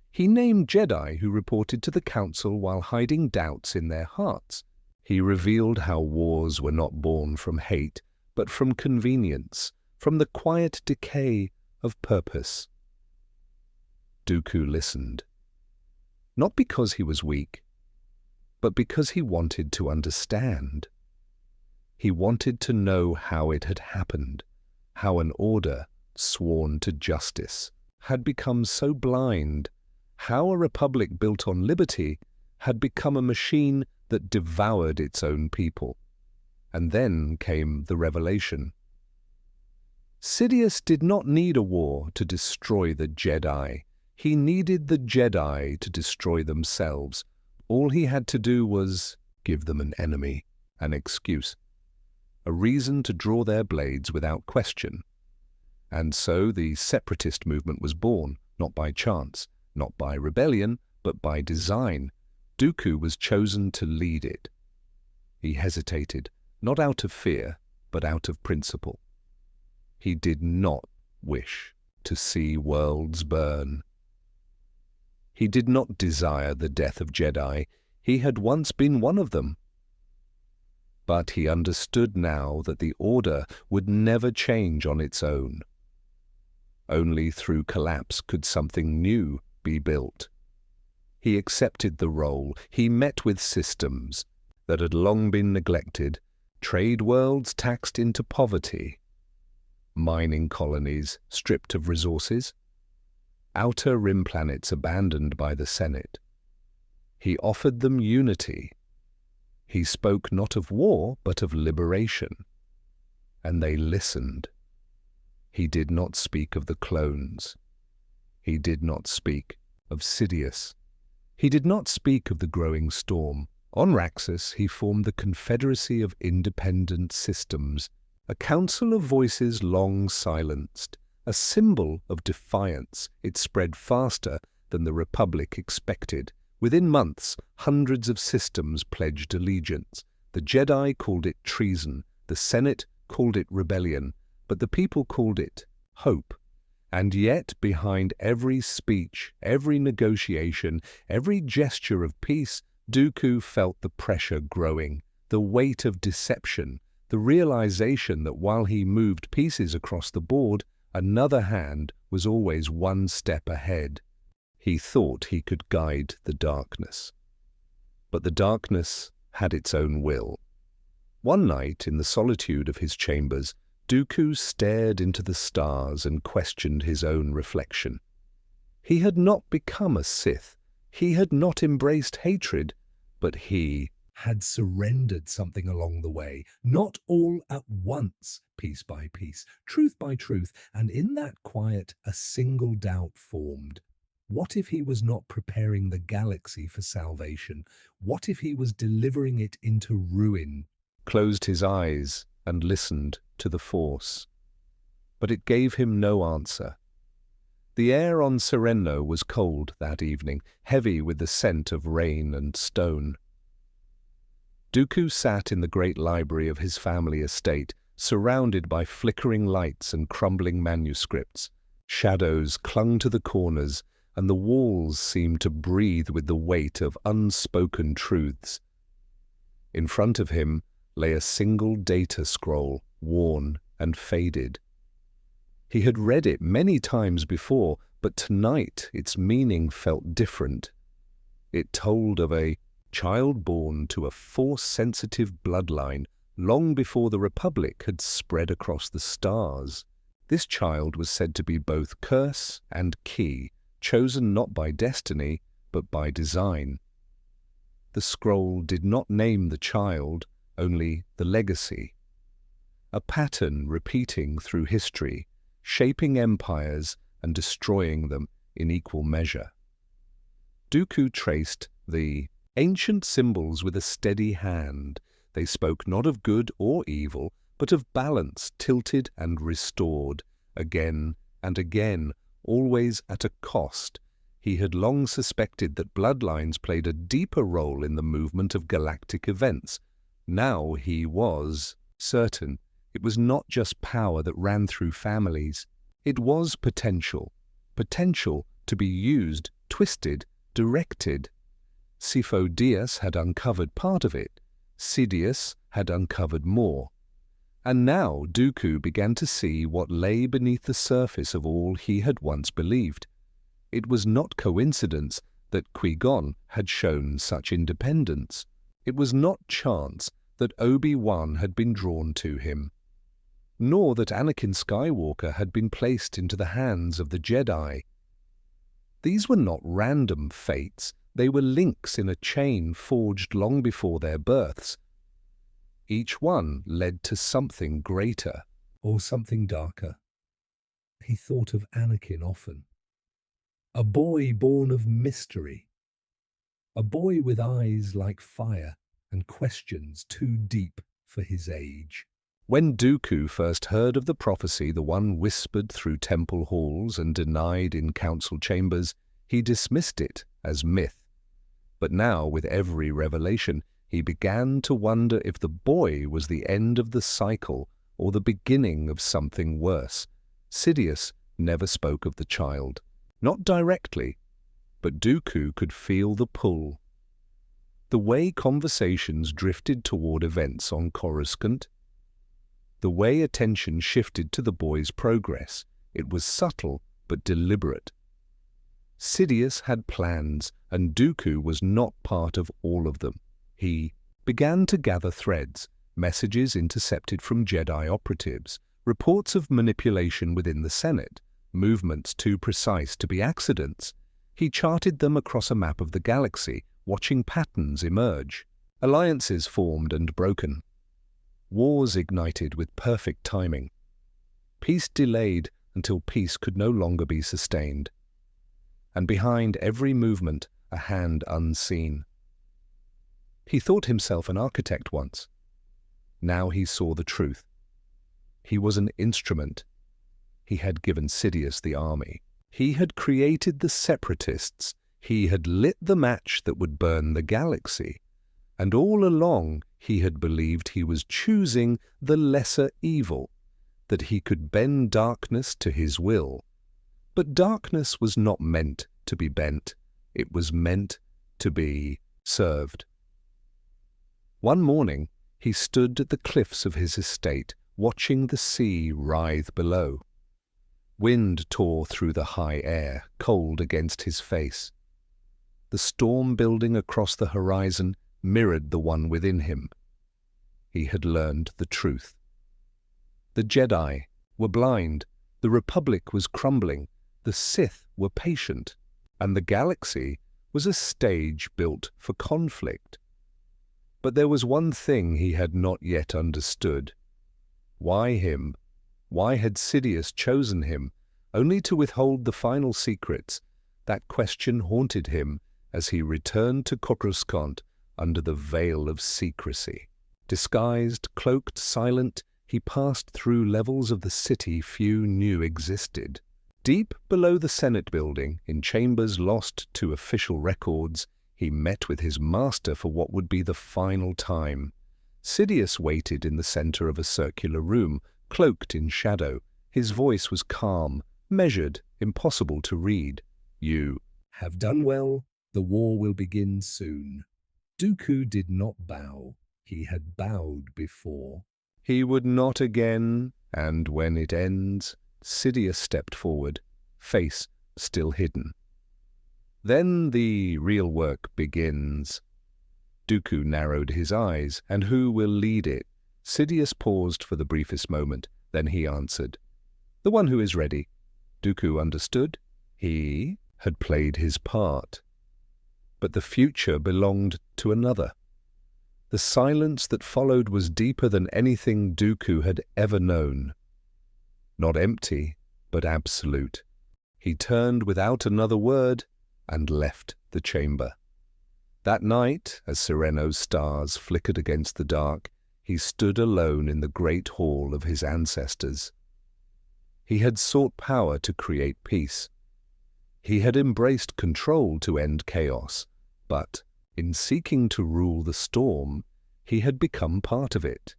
He named Jedi who reported to the Council while hiding doubts in their hearts. He revealed how wars were not born from hate, but from convenience, from the quiet decay of purpose. Dooku listened. Not because he was weak, but because he wanted to understand. He wanted to know how it had happened, how an order sworn to justice had become so blind, how a republic built on liberty had become a machine that devoured its own people. And then came the revelation. Sidious did not need a war to destroy the Jedi. He needed the Jedi to destroy themselves. All he had to do was give them an enemy, an excuse, a reason to draw their blades without question. And so the separatist movement was born, not by chance, not by rebellion, but by design. Dooku was chosen to lead it. He hesitated, not out of fear, but out of principle. He did not wish to see worlds burn. He did not desire the death of Jedi. He had once been one of them. But he understood now that the Order would never change on its own. Only through collapse could something new be built. He accepted the role. He met with systems that had long been neglected, trade worlds taxed into poverty, mining colonies stripped of resources, outer rim planets abandoned by the Senate. He offered them unity. He spoke not of war, but of liberation. And they listened. He did not speak of the clones. He did not speak of Sidious. He did not speak of the growing storm On Raxus, he formed the Confederacy of Independent Systems, a council of voices long silenced, a symbol of defiance. It spread faster than the Republic expected. Within months, hundreds of systems pledged allegiance. The Jedi called it treason, the Senate called it rebellion, but the people called it hope. And yet, behind every speech, every negotiation, every gesture of peace, Dooku felt the pressure growing, the weight of deception, the realization that while he moved pieces across the board, another hand was always one step ahead. He thought he could guide the darkness. But the darkness had its own will. One night, in the solitude of his chambers, Dooku stared into the stars and questioned his own reflection. He had not become a Sith. He had not embraced hatred, but he had surrendered something along the way, not all at once, piece by piece, truth by truth, and in that quiet a single doubt formed. What if he was not preparing the galaxy for salvation? What if he was delivering it into ruin? Closed his eyes and listened to the Force. But it gave him no answer. The air on Serenno was cold that evening, heavy with the scent of rain and stone. Dooku sat in the great library of his family estate, surrounded by flickering lights and crumbling manuscripts. Shadows clung to the corners, and the walls seemed to breathe with the weight of unspoken truths. In front of him lay a single data scroll, worn and faded. He had read it many times before, but tonight its meaning felt different. It told of a child born to a Force-sensitive bloodline long before the Republic had spread across the stars. This child was said to be both curse and key, chosen not by destiny, but by design. The scroll did not name the child, only the legacy. A pattern repeating through history, shaping empires and destroying them in equal measure. Dooku traced the ancient symbols with a steady hand. They spoke not of good or evil, but of balance tilted and restored, again and again, always at a cost. He had long suspected that bloodlines played a deeper role in the movement of galactic events. Now he was certain it was not just power that ran through families. It was potential to be used, twisted, directed. Sifo Dyas had uncovered part of it. Sidious had uncovered more. And now Dooku began to see what lay beneath the surface of all he had once believed. It was not coincidence that Qui-Gon had shown such independence. It was not chance that Obi-Wan had been drawn to him, nor that Anakin Skywalker had been placed into the hands of the Jedi. These were not random fates. They were links in a chain forged long before their births. Each one led to something greater or something darker. He thought of Anakin often. A boy born of mystery. A boy with eyes like fire and questions too deep for his age. When Dooku first heard of the prophecy, the one whispered through temple halls and denied in council chambers, he dismissed it as myth. But now, with every revelation, he began to wonder if the boy was the end of the cycle or the beginning of something worse. Sidious never spoke of the child. Not directly, but Dooku could feel the pull. The way conversations drifted toward events on Coruscant, the way attention shifted to the boy's progress, it was subtle but deliberate. Sidious had plans, and Dooku was not part of all of them. He began to gather threads, messages intercepted from Jedi operatives, reports of manipulation within the Senate, movements too precise to be accidents. He charted them across a map of the galaxy, watching patterns emerge. Alliances formed and broken. Wars ignited with perfect timing. Peace delayed until peace could no longer be sustained. And behind every movement, a hand unseen. He thought himself an architect once. Now he saw the truth. He was an instrument. He had given Sidious the army. He had created the separatists. He had lit the match that would burn the galaxy. And all along he had believed he was choosing the lesser evil, that he could bend darkness to his will. But darkness was not meant to be bent. It was meant to be served. One morning he stood at the cliffs of his estate, watching the sea writhe below. Wind tore through the high air, cold against his face. The storm building across the horizon mirrored the one within him. He had learned the truth. The Jedi were blind, the Republic was crumbling, the Sith were patient, and the galaxy was a stage built for conflict. But there was one thing he had not yet understood. Why him? Why had Sidious chosen him, only to withhold the final secrets? That question haunted him as he returned to Coruscant under the veil of secrecy. Disguised, cloaked, silent, he passed through levels of the city few knew existed. Deep below the Senate building, in chambers lost to official records, he met with his master for what would be the final time. Sidious waited in the center of a circular room, cloaked in shadow. His voice was calm, measured, impossible to read. "You have done well. The war will begin soon." Dooku did not bow. He had bowed before. He would not again, and when it ends, Sidious stepped forward, face still hidden. Then the real work begins. Dooku narrowed his eyes. "And who will lead it?" Sidious paused for the briefest moment. Then he answered, "The one who is ready." Dooku understood. He had played his part. But the future belonged to another. The silence that followed was deeper than anything Dooku had ever known. Not empty, but absolute. He turned without another word and left the chamber. That night, as Sereno's stars flickered against the dark, he stood alone in the great hall of his ancestors. He had sought power to create peace. He had embraced control to end chaos, but in seeking to rule the storm, he had become part of it.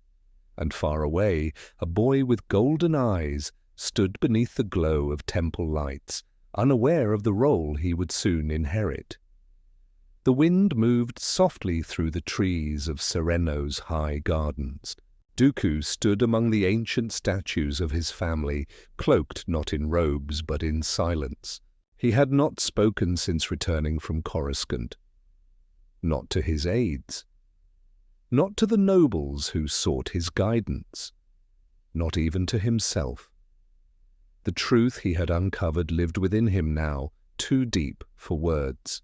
And far away, a boy with golden eyes stood beneath the glow of temple lights, unaware of the role he would soon inherit. The wind moved softly through the trees of Sereno's high gardens. Dooku stood among the ancient statues of his family, cloaked not in robes but in silence. He had not spoken since returning from Coruscant. Not to his aides. Not to the nobles who sought his guidance. Not even to himself. The truth he had uncovered lived within him now, too deep for words.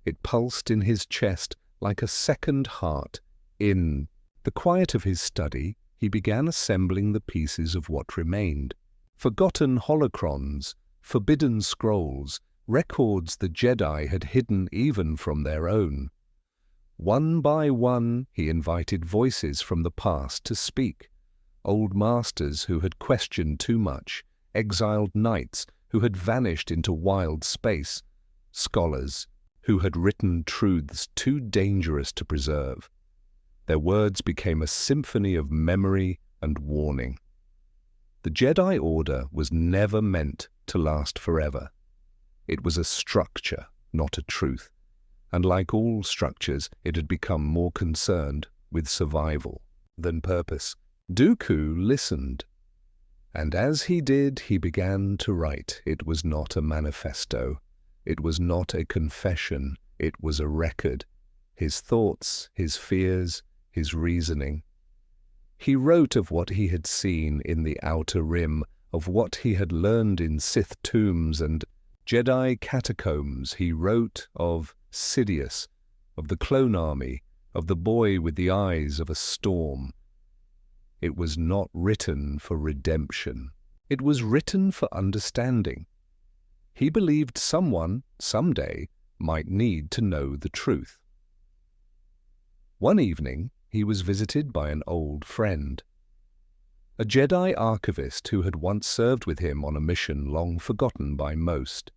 It pulsed in his chest like a second heart. In the quiet of his study, he began assembling the pieces of what remained. Forgotten holocrons, forbidden scrolls, records the Jedi had hidden even from their own. One by one, he invited voices from the past to speak. Old masters who had questioned too much, exiled knights who had vanished into wild space, scholars who had written truths too dangerous to preserve. Their words became a symphony of memory and warning. The Jedi Order was never meant to last forever. It was a structure, not a truth, and like all structures, it had become more concerned with survival than purpose. Dooku listened, and as he did, he began to write. It was not a manifesto. It was not a confession. It was a record. His thoughts, his fears, his reasoning. He wrote of what he had seen in the Outer Rim, of what he had learned in Sith tombs and Jedi catacombs. He wrote of Sidious, of the clone army, of the boy with the eyes of a storm. It was not written for redemption. It was written for understanding. He believed someone, someday, might need to know the truth. One evening, he was visited by an old friend, a Jedi archivist who had once served with him on a mission long forgotten by most.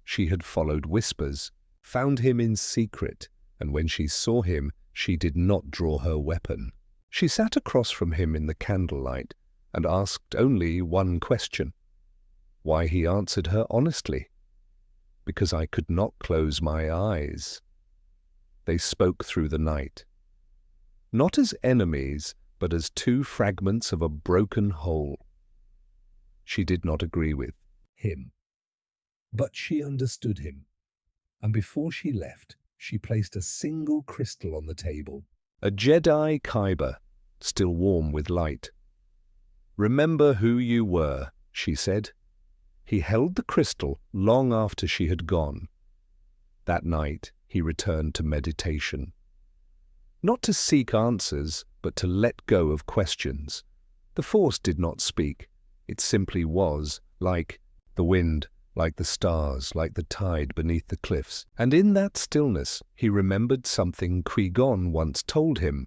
She had followed whispers, found him in secret, and when she saw him, she did not draw her weapon. She sat across from him in the candlelight and asked only one question. Why, he answered her honestly. Because I could not close my eyes. They spoke through the night. Not as enemies, but as two fragments of a broken whole. She did not agree with him, but she understood him, and before she left, she placed a single crystal on the table, a Jedi Kyber, still warm with light. "Remember who you were," she said. He held the crystal long after she had gone. That night, he returned to meditation. Not to seek answers, but to let go of questions. The Force did not speak. It simply was, like the wind, like the stars, like the tide beneath the cliffs. And in that stillness, he remembered something Qui-Gon once told him.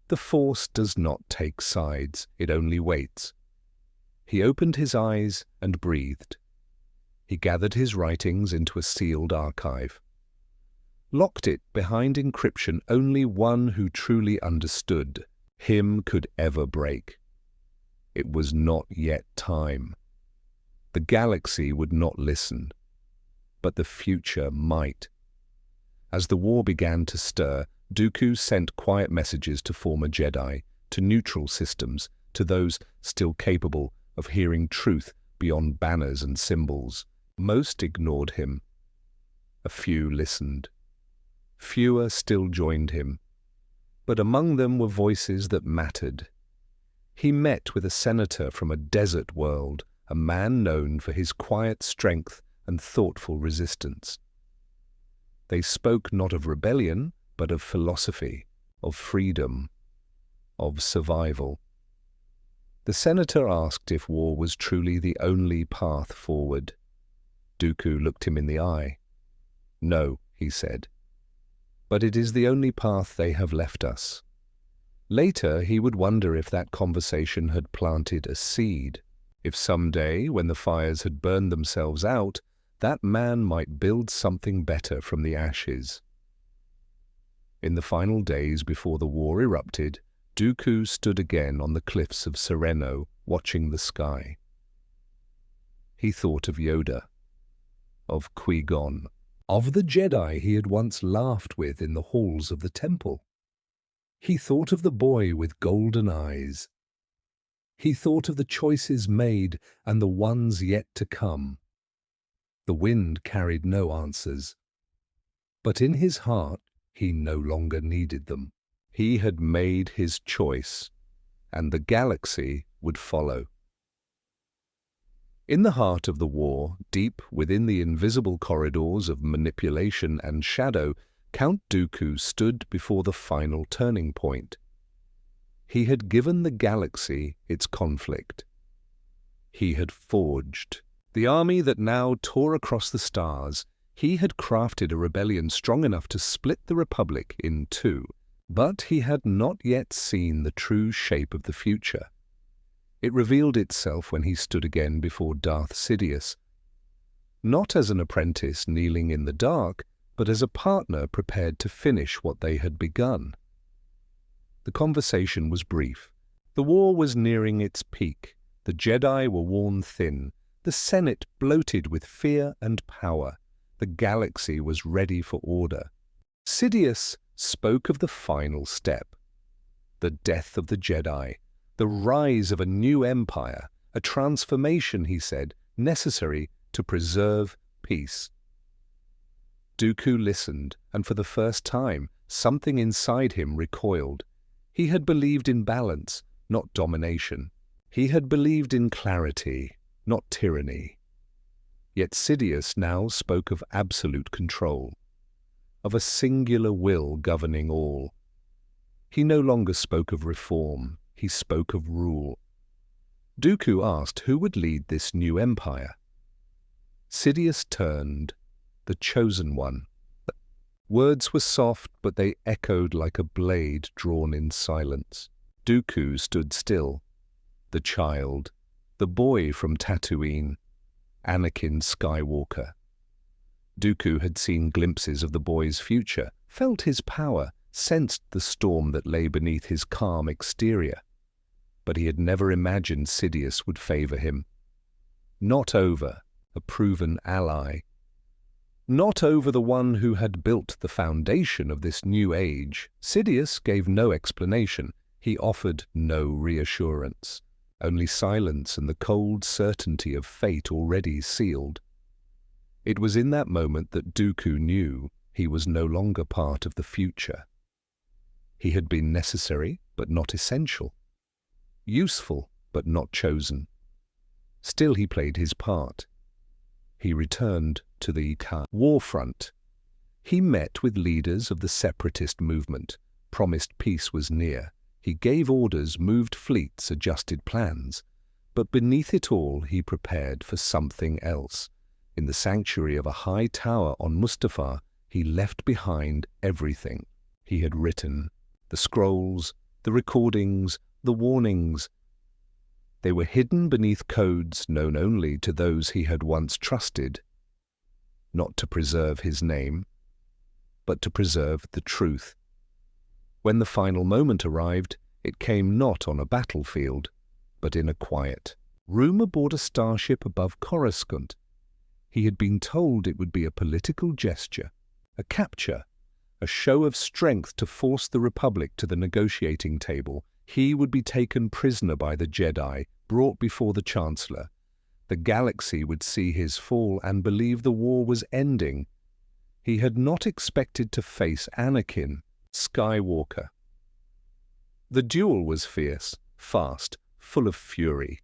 The Force does not take sides, it only waits. He opened his eyes and breathed. He gathered his writings into a sealed archive. Locked it behind encryption only one who truly understood him could ever break. It was not yet time. The galaxy would not listen, but the future might. As the war began to stir, Dooku sent quiet messages to former Jedi, to neutral systems, to those still capable of hearing truth beyond banners and symbols. Most ignored him. A few listened. Fewer still joined him, but among them were voices that mattered. He met with a senator from a desert world, a man known for his quiet strength and thoughtful resistance. They spoke not of rebellion, but of philosophy, of freedom, of survival. The senator asked if war was truly the only path forward. Dooku looked him in the eye. "No," he said. "But it is the only path they have left us." Later, he would wonder if that conversation had planted a seed, if someday, when the fires had burned themselves out, that man might build something better from the ashes. In the final days before the war erupted, Dooku stood again on the cliffs of Sereno, watching the sky. He thought of Yoda, of Qui-Gon, of the Jedi he had once laughed with in the halls of the temple. He thought of the boy with golden eyes. He thought of the choices made and the ones yet to come. The wind carried no answers, but in his heart he no longer needed them. He had made his choice, and the galaxy would follow. In the heart of the war, deep within the invisible corridors of manipulation and shadow, Count Dooku stood before the final turning point. He had given the galaxy its conflict. He had forged the army that now tore across the stars. He had crafted a rebellion strong enough to split the Republic in two, but he had not yet seen the true shape of the future. It revealed itself when he stood again before Darth Sidious, not as an apprentice kneeling in the dark, but as a partner prepared to finish what they had begun. The conversation was brief. The war was nearing its peak. The Jedi were worn thin. The Senate bloated with fear and power. The galaxy was ready for order. Sidious spoke of the final step. The death of the Jedi. The rise of a new empire, a transformation, he said, necessary to preserve peace. Dooku listened, and for the first time, something inside him recoiled. He had believed in balance, not domination. He had believed in clarity, not tyranny. Yet Sidious now spoke of absolute control, of a singular will governing all. He no longer spoke of reform. He spoke of rule. Dooku asked who would lead this new empire. Sidious turned, the chosen one, Words were soft, but they echoed like a blade drawn in silence. Dooku stood still. The child, the boy from Tatooine, Anakin Skywalker. Dooku had seen glimpses of the boy's future, felt his power, sensed the storm that lay beneath his calm exterior. But he had never imagined Sidious would favor him. Not over a proven ally. Not over the one who had built the foundation of this new age. Sidious gave no explanation. He offered no reassurance. Only silence and the cold certainty of fate already sealed. It was in that moment that Dooku knew he was no longer part of the future. He had been necessary, but not essential. Useful, but not chosen. Still he played his part. He returned to the war front. He met with leaders of the separatist movement, promised peace was near. He gave orders, moved fleets, adjusted plans. But beneath it all he prepared for something else. In the sanctuary of a high tower on Mustafar, he left behind everything he had written. The scrolls, the recordings, the warnings. They were hidden beneath codes known only to those he had once trusted, not to preserve his name, but to preserve the truth. When the final moment arrived, it came not on a battlefield, but in a quiet room aboard a starship above Coruscant. He had been told it would be a political gesture, a capture, a show of strength to force the Republic to the negotiating table. He would be taken prisoner by the Jedi, brought before the Chancellor. The galaxy would see his fall and believe the war was ending. He had not expected to face Anakin Skywalker. The duel was fierce, fast, full of fury.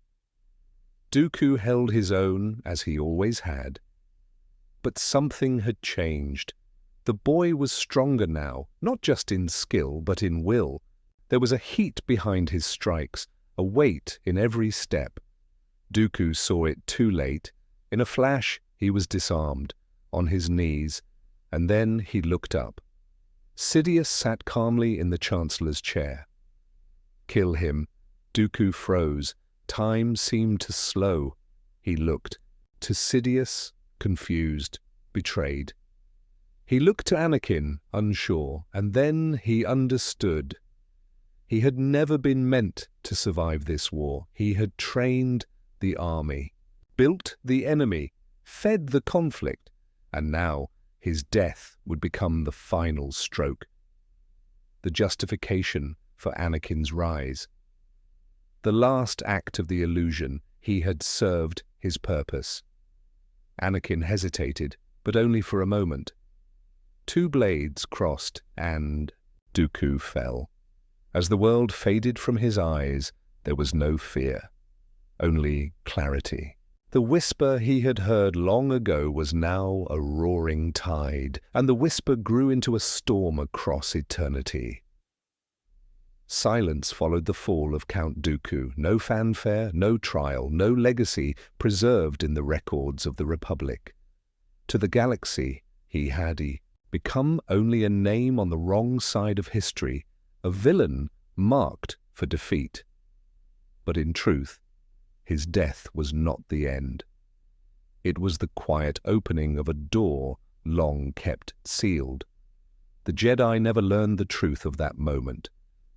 Dooku held his own, as he always had. But something had changed. The boy was stronger now, not just in skill, but in will. There was a heat behind his strikes, a weight in every step. Dooku saw it too late. In a flash, he was disarmed, on his knees, and then he looked up. Sidious sat calmly in the Chancellor's chair. Kill him. Dooku froze. Time seemed to slow. He looked. To Sidious, confused, betrayed. He looked to Anakin, unsure, and then he understood. He had never been meant to survive this war. He had trained the army, built the enemy, fed the conflict, and now his death would become the final stroke. The justification for Anakin's rise. The last act of the illusion. He had served his purpose. Anakin hesitated, but only for a moment. Two blades crossed, and Dooku fell. As the world faded from his eyes, there was no fear, only clarity. The whisper he had heard long ago was now a roaring tide, and the whisper grew into a storm across eternity. Silence followed the fall of Count Dooku. No fanfare, no trial, no legacy preserved in the records of the Republic. To the galaxy, he had become only a name on the wrong side of history, a villain marked for defeat. But in truth, his death was not the end. It was the quiet opening of a door long kept sealed. The Jedi never learned the truth of that moment.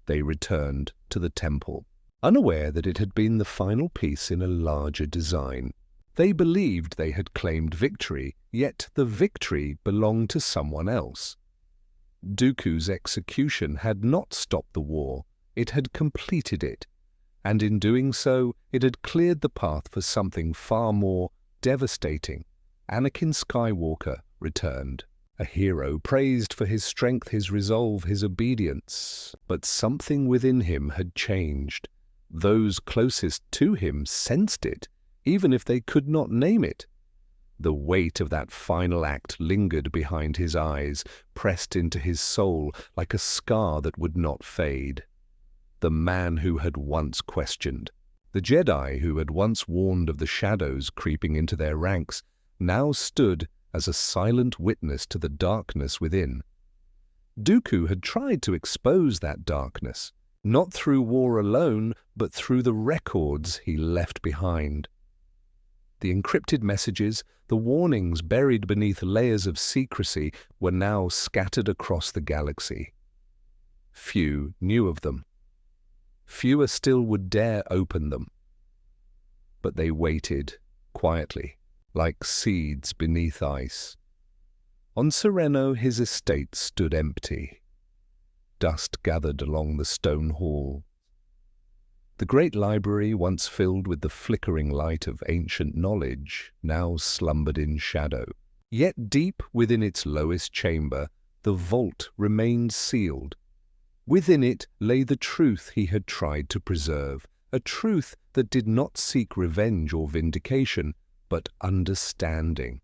They returned to the temple, unaware that it had been the final piece in a larger design. They believed they had claimed victory, yet the victory belonged to someone else. Dooku's execution had not stopped the war, it had completed it, and in doing so, it had cleared the path for something far more devastating. Anakin Skywalker returned. A hero praised for his strength, his resolve, his obedience. But something within him had changed. Those closest to him sensed it, even if they could not name it. The weight of that final act lingered behind his eyes, pressed into his soul like a scar that would not fade. The man who had once questioned, the Jedi who had once warned of the shadows creeping into their ranks, now stood as a silent witness to the darkness within. Dooku had tried to expose that darkness, not through war alone, but through the records he left behind. The encrypted messages, the warnings buried beneath layers of secrecy, were now scattered across the galaxy. Few knew of them. Fewer still would dare open them. But they waited, quietly, like seeds beneath ice. On Sereno his estate stood empty. Dust gathered along the stone hall. The great library, once filled with the flickering light of ancient knowledge, now slumbered in shadow. Yet deep within its lowest chamber, the vault remained sealed. Within it lay the truth he had tried to preserve, a truth that did not seek revenge or vindication, but understanding.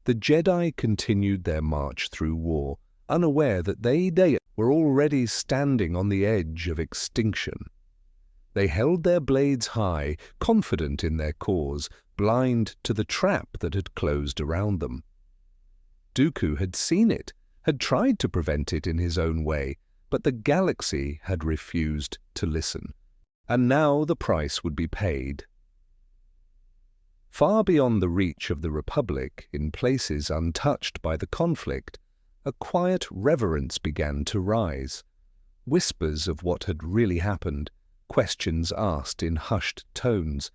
The Jedi continued their march through war, unaware that they were already standing on the edge of extinction. They held their blades high, confident in their cause, blind to the trap that had closed around them. Dooku had seen it, had tried to prevent it in his own way, but the galaxy had refused to listen. And now the price would be paid. Far beyond the reach of the Republic, in places untouched by the conflict, a quiet reverence began to rise. Whispers of what had really happened, questions asked in hushed tones.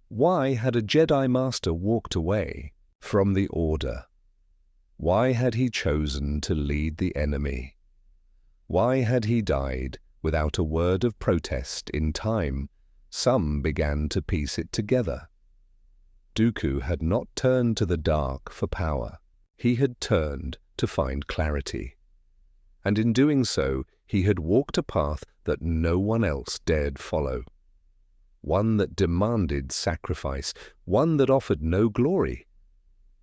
Why had a Jedi Master walked away from the Order? Why had he chosen to lead the enemy? Why had he died without a word of protest in time? Some began to piece it together. Dooku had not turned to the dark for power. He had turned to find clarity. And in doing so, he had walked a path that no one else dared follow. One that demanded sacrifice, one that offered no glory.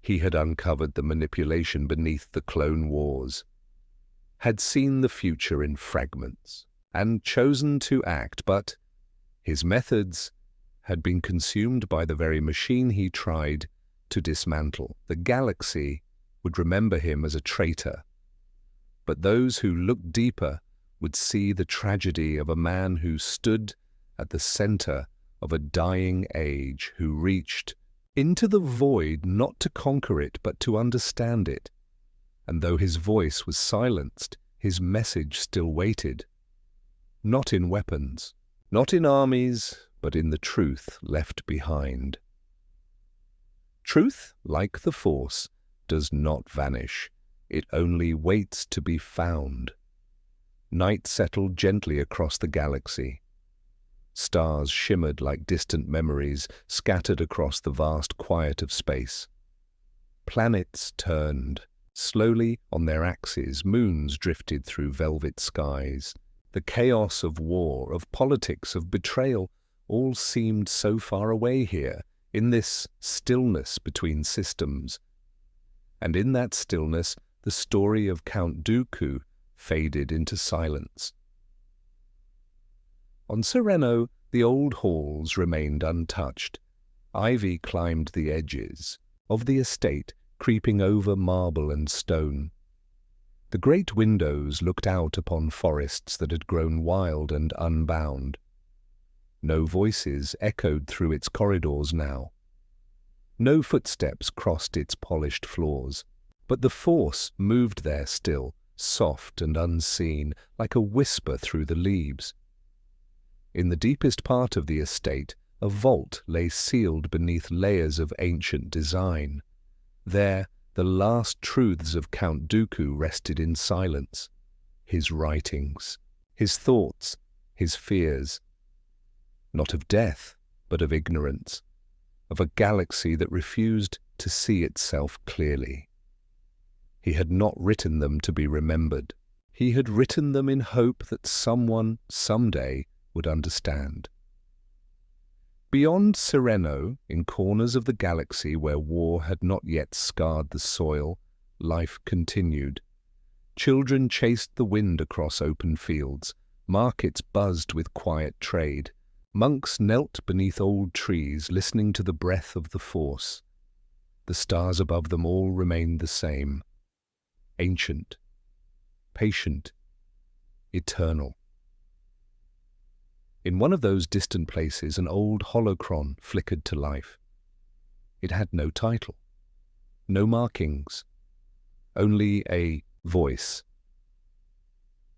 He had uncovered the manipulation beneath the clone wars, had seen the future in fragments, and chosen to act, but his methods had been consumed by the very machine he tried to dismantle. The galaxy would remember him as a traitor, but those who looked deeper would see the tragedy of a man who stood at the center of a dying age, who reached into the void not to conquer it but to understand it. And though his voice was silenced, his message still waited. Not in weapons, not in armies, but in the truth left behind. Truth, like the Force, does not vanish. It only waits to be found. Night settled gently across the galaxy. Stars shimmered like distant memories scattered across the vast quiet of space. Planets turned slowly on their axes, moons drifted through velvet skies. The chaos of war, of politics, of betrayal, all seemed so far away here, in this stillness between systems. And in that stillness, the story of Count Dooku faded into silence. On Sereno, the old halls remained untouched. Ivy climbed the edges of the estate, creeping over marble and stone. The great windows looked out upon forests that had grown wild and unbound. No voices echoed through its corridors now. No footsteps crossed its polished floors, but the Force moved there still, soft and unseen, like a whisper through the leaves. In the deepest part of the estate, a vault lay sealed beneath layers of ancient design. There, the last truths of Count Dooku rested in silence. His writings, his thoughts, his fears. Not of death, but of ignorance, of a galaxy that refused to see itself clearly. He had not written them to be remembered. He had written them in hope that someone, someday, would understand. Beyond Sereno, in corners of the galaxy where war had not yet scarred the soil, life continued. Children chased the wind across open fields. Markets buzzed with quiet trade. Monks knelt beneath old trees, listening to the breath of the Force. The stars above them all remained the same, ancient, patient, eternal. In one of those distant places, an old holocron flickered to life. It had no title, no markings, only a voice.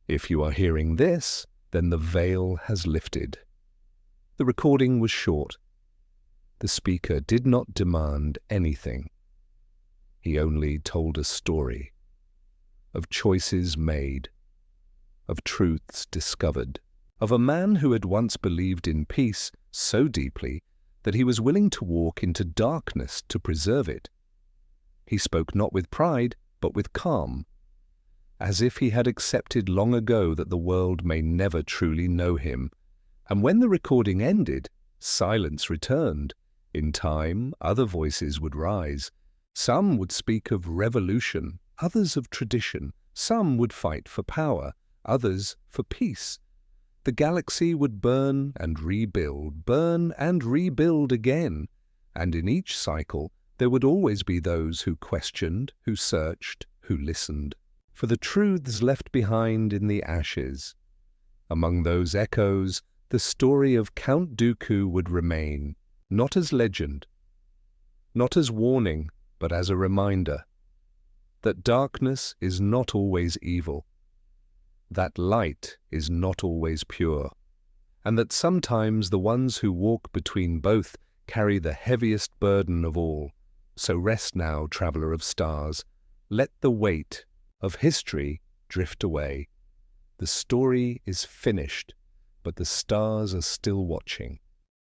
If you are hearing this, then the veil has lifted. The recording was short. The speaker did not demand anything. He only told a story of choices made, of truths discovered, of a man who had once believed in peace so deeply that he was willing to walk into darkness to preserve it. He spoke not with pride, but with calm, as if he had accepted long ago that the world may never truly know him. And when the recording ended, silence returned. In time, other voices would rise. Some would speak of revolution, others of tradition. Some would fight for power, others for peace. The galaxy would burn and rebuild again, and in each cycle there would always be those who questioned, who searched, who listened for the truths left behind in the ashes. Among those echoes, the story of Count Dooku would remain, not as legend, not as warning, but as a reminder that darkness is not always evil, that light is not always pure, and that sometimes the ones who walk between both carry the heaviest burden of all. So rest now, traveller of stars. Let the weight of history drift away. The story is finished, but the stars are still watching.